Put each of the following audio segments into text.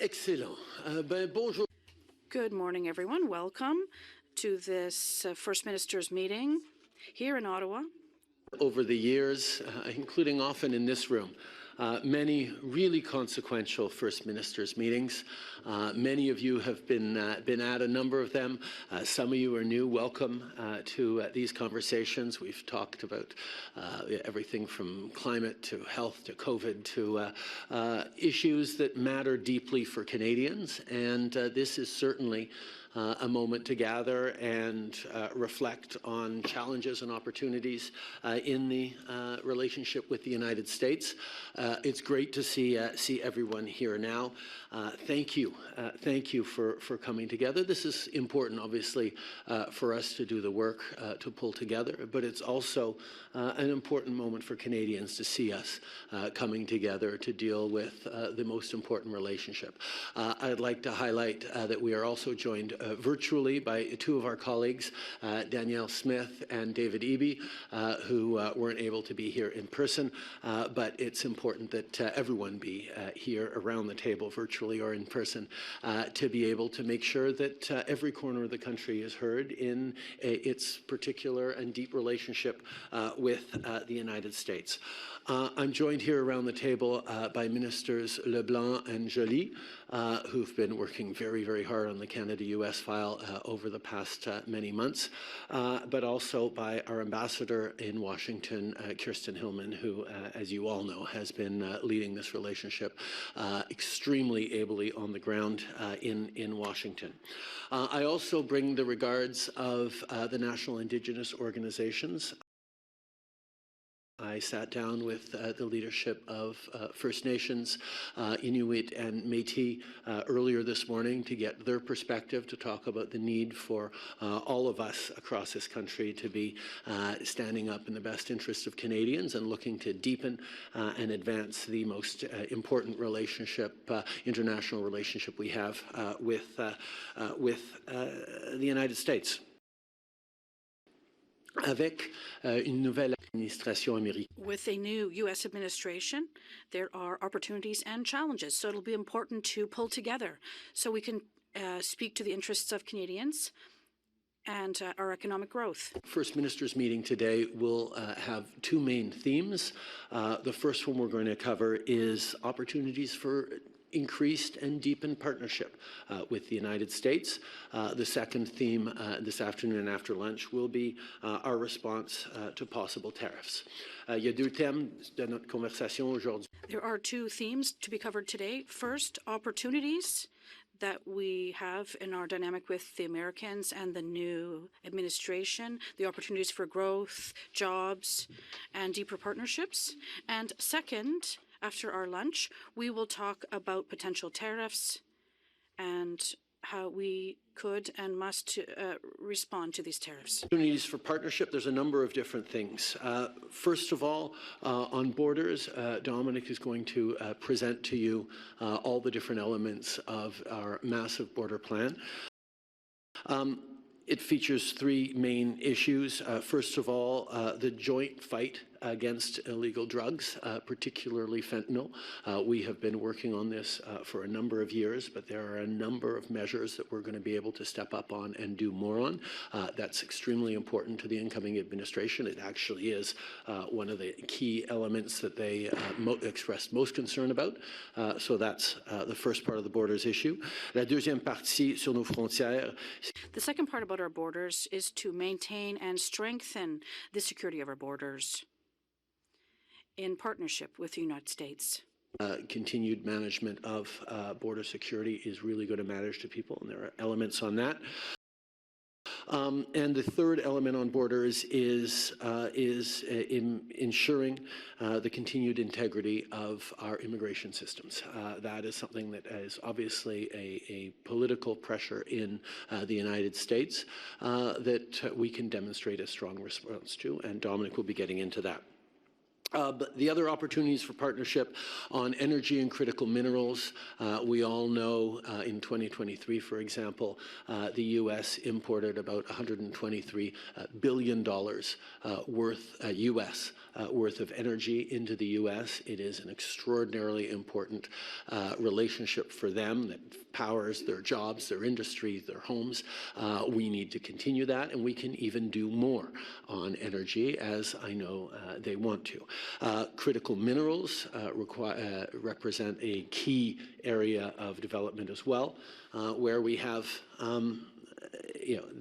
Excellent. Bonjour. Good morning, everyone. Welcome to this First Minister's meeting here in Ottawa. Over the years, including often in this room, many really consequential First Ministers meetings. Many of you have been at a number of them. Some of you are new. Welcome to these conversations. We've talked about everything from climate to health to COVID to issues that matter deeply for Canadians. And this is certainly a moment to gather and reflect on challenges and opportunities in the relationship with the United States. It's great to see everyone here now. Thank you for coming together. This is important, obviously, for us to do the work to pull together, but it's also an important moment for Canadians to see us coming together to deal with the most important relationship. I'd like to highlight that we are also joined virtually by two of our colleagues, Danielle Smith and David Eby, who weren't able to be here in person, but it's important that everyone be here around the table, virtually or in person, to be able to make sure that every corner of the country is heard in its particular and deep relationship with the United States. I'm joined here around the table by Ministers Leblanc and Joly, who've been working very, very hard on the Canada-US file over the past many months, but also by our ambassador in Washington, Kirsten Hillman, who, as you all know, has been leading this relationship extremely ably on the ground in Washington. I also bring the regards of the National Indigenous Organizations. I sat down with the leadership of First Nations, Inuit and Métis earlier this morning to get their perspective, to talk about the need for all of us across this country to be standing up in the best interest of Canadians and looking to deepen and advance the most important relationship, international relationship we have with the United States. Avec une nouvelle administration américaine. With a new U.S. administration, there are opportunities and challenges. So it'll be important to pull together so we can speak to the interests of Canadians and our economic growth. First Ministers meeting today will have two main themes. The first one we're going to cover is opportunities for increased and deepened partnership with the United States. The second theme this afternoon after lunch will be our response to possible tariffs. Il y a deux thèmes de notre conversation aujourd'hui. There are two themes to be covered today. First, opportunities that we have in our dynamic with the Americans and the new administration, the opportunities for growth, jobs, and deeper partnerships. And second, after our lunch, we will talk about potential tariffs and how we could and must respond to these tariffs. Opportunities for partnership, there's a number of different things. First of all, on borders, Dominic is going to present to you all the different elements of our massive border plan. It features three main issues. First of all, the joint fight against illegal drugs, particularly fentanyl. We have been working on this for a number of years, but there are a number of measures that we're going to be able to step up on and do more on. That's extremely important to the incoming administration. It actually is one of the key elements that they expressed most concern about. So that's the first part of the borders issue. La deuxième partie sur nos frontières. The second part about our borders is to maintain and strengthen the security of our borders in partnership with the United States. Continued management of border security is really going to matter to people, and there are elements on that. And the third element on borders is ensuring the continued integrity of our immigration systems. That is something that is obviously a political pressure in the United States that we can demonstrate a strong response to, and Dominic will be getting into that. But the other opportunities for partnership on energy and critical minerals, we all know in 2023, for example, the U.S. imported about $123 billion worth, U.S. Worth of energy into the U.S. It is an extraordinarily important relationship for them that powers their jobs, their industries, their homes. We need to continue that, and we can even do more on energy, as I know they want to. Critical minerals represent a key area of development as well, where we have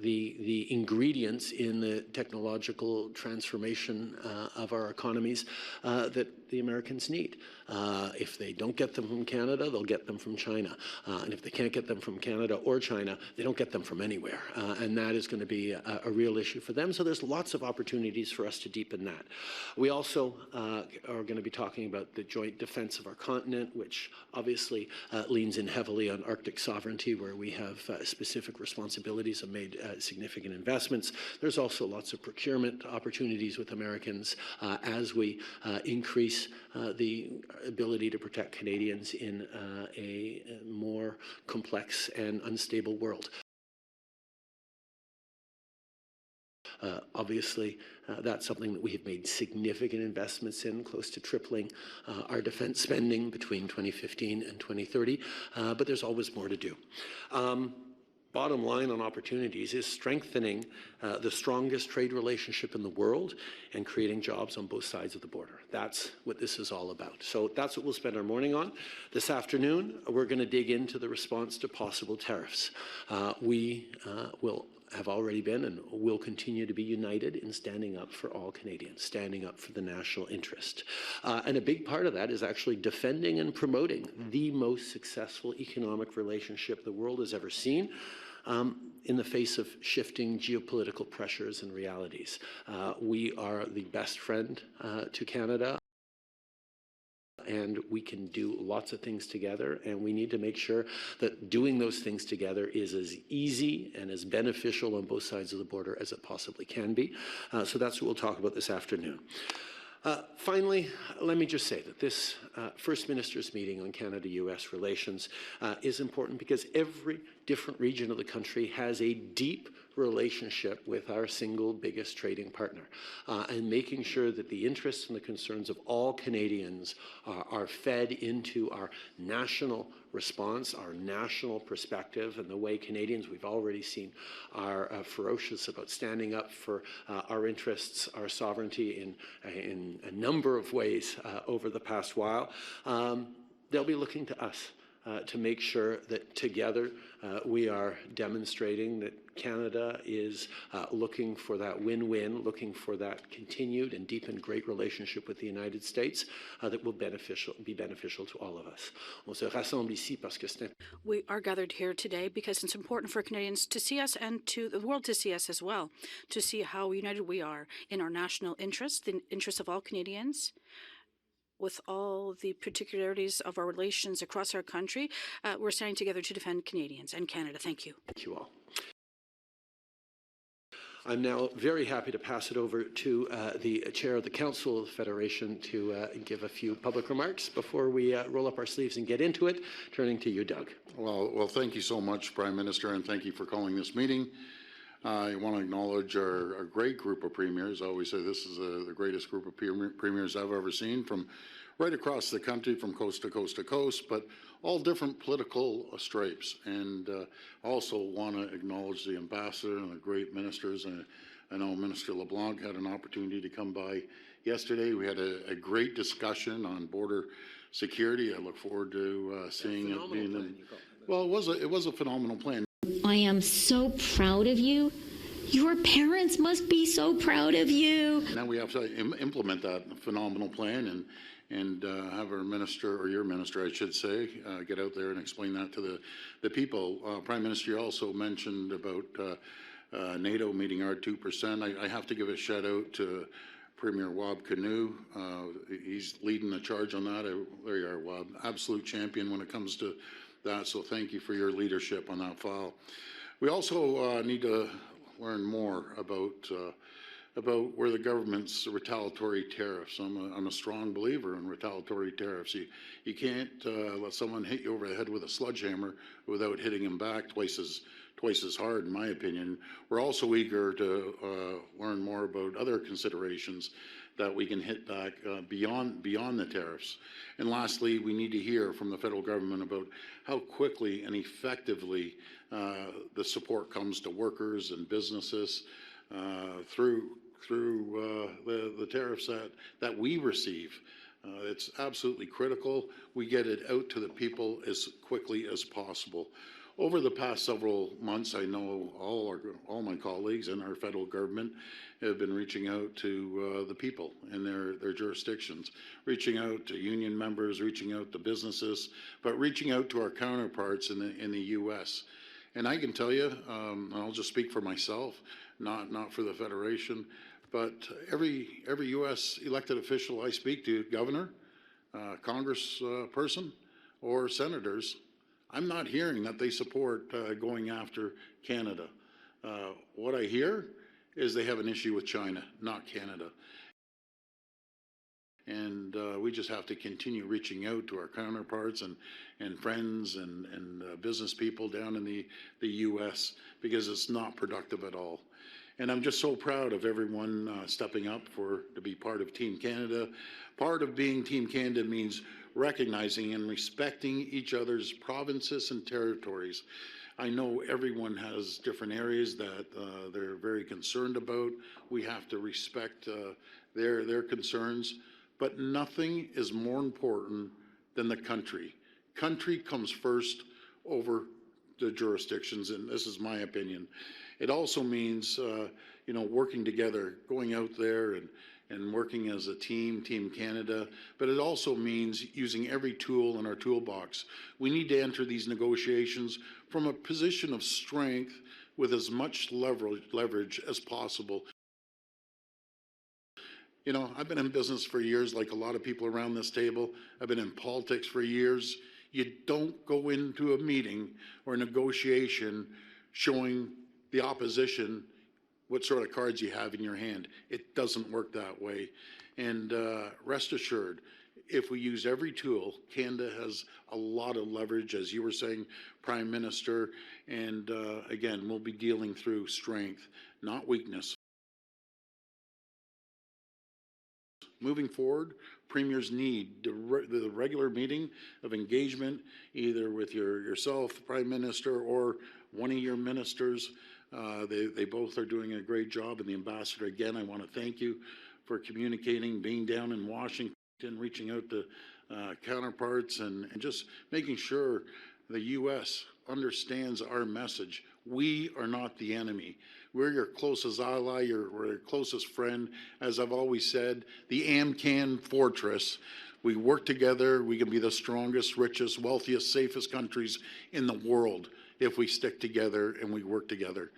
the ingredients in the technological transformation of our economies that the Americans need. If they don't get them from Canada, they'll get them from China. And if they can't get them from Canada or China, they don't get them from anywhere. And that is going to be a real issue for them. So there's lots of opportunities for us to deepen that. We also are going to be talking about the joint defense of our continent, which obviously leans in heavily on Arctic sovereignty, where we have specific responsibilities and made significant investments. There's also lots of procurement opportunities with Americans as we increase the ability to protect Canadians in a more complex and unstable world. Obviously, that's something that we have made significant investments in, close to tripling our defense spending between 2015 and 2030, but there's always more to do. Bottom line on opportunities is strengthening the strongest trade relationship in the world and creating jobs on both sides of the border. That's what this is all about. So that's what we'll spend our morning on. This afternoon, we're going to dig into the response to possible tariffs. We will have already been and will continue to be united in standing up for all Canadians, standing up for the national interest. And a big part of that is actually defending and promoting the most successful economic relationship the world has ever seen. In the face of shifting geopolitical pressures and realities. We are the best friend to Canada, and we can do lots of things together, and we need to make sure that doing those things together is as easy and as beneficial on both sides of the border as it possibly can be. So that's what we'll talk about this afternoon. Finally, let me just say that this First Ministers' meeting on Canada-U.S. relations is important because every different region of the country has a deep relationship with our single biggest trading partner, and making sure that the interests and the concerns of all Canadians are fed into our national response, our national perspective, and the way Canadians, we've already seen, are ferocious about standing up for our interests, our sovereignty in a number of ways over the past while. They'll be looking to us to make sure that together we are demonstrating that Canada is looking for that win-win, looking for that continued and deepened great relationship with the United States that will be beneficial to all of us. On se rassemble ici parce que c'est. We are gathered here today because it's important for Canadians to see us and to the world to see us as well, to see how united we are in our national interests, the interests of all Canadians. With all the particularities of our relations across our country, we're standing together to defend Canadians and Canada. Thank you. Thank you all. I'm now very happy to pass it over to the Chair of the Council of the Federation to give a few public remarks before we roll up our sleeves and get into it. Turning to you, Doug. Well, thank you so much, Prime Minister, and thank you for calling this meeting. I want to acknowledge our great group of premiers. I always say this is the greatest group of premiers I've ever seen, from right across the country, from coast to coast to coast, but all different political stripes. And I also want to acknowledge the ambassador and the great ministers. And I know Minister LeBlanc had an opportunity to come by yesterday. We had a great discussion on border security. I look forward to seeing it being. Well, it was a phenomenal plan. I am so proud of you. Your parents must be so proud of you. Now we have to implement that phenomenal plan and have our minister, or your minister, I should say, get out there and explain that to the people. Prime Minister, you also mentioned about NATO meeting our 2%. I have to give a shout out to Premier Wab Kinew. He's leading the charge on that. There you are, Wab. Absolute champion when it comes to that, so thank you for your leadership on that file. We also need to learn more about about where the government's retaliatory tariffs. I'm a strong believer in retaliatory tariffs. You can't let someone hit you over the head with a sledgehammer without hitting them back twice as hard, in my opinion. We're also eager to learn more about other considerations that we can hit back beyond the tariffs. And lastly, we need to hear from the federal government about how quickly and effectively the support comes to workers and businesses through the tariffs that we receive. It's absolutely critical we get it out to the people as quickly as possible. Over the past several months, I know all my colleagues in our federal government have been reaching out to the people in their jurisdictions, reaching out to union members, reaching out to businesses, but reaching out to our counterparts in the U.S. And I can tell you, and I'll just speak for myself, not for the Federation, but every U.S. elected official I speak to, governor, congressperson, or senators, I'm not hearing that they support going after Canada. What I hear is they have an issue with China, not Canada. And we just have to continue reaching out to our counterparts and friends and business people down in the U.S. because it's not productive at all. And I'm just so proud of everyone stepping up to be part of Team Canada. Part of being Team Canada means recognizing and respecting each other's provinces and territories. I know everyone has different areas that they're very concerned about. We have to respect their concerns, but nothing is more important than the country. Country comes first over the jurisdictions, and this is my opinion. It also means, working together, going out there and working as a team, Team Canada, but it also means using every tool in our toolbox. We need to enter these negotiations from a position of strength with as much leverage as possible. I've been in business for years, like a lot of people around this table. I've been in politics for years. You don't go into a meeting or a negotiation showing the opposition what sort of cards you have in your hand. It doesn't work that way. And rest assured, if we use every tool, Canada has a lot of leverage, as you were saying, Prime Minister. And again, we'll be dealing through strength, not weakness. Moving forward, premiers need the regular meeting of engagement, either with yourself, the Prime Minister, or one of your ministers. They both are doing a great job, and the ambassador, again, I want to thank you for communicating, being down in Washington, reaching out to counterparts, and just making sure the U.S. understands our message. We are not the enemy. We're your closest ally, we're your closest friend. As I've always said, the AMCAN fortress. We work together, we can be the strongest, richest, wealthiest, safest countries in the world if we stick together and we work together.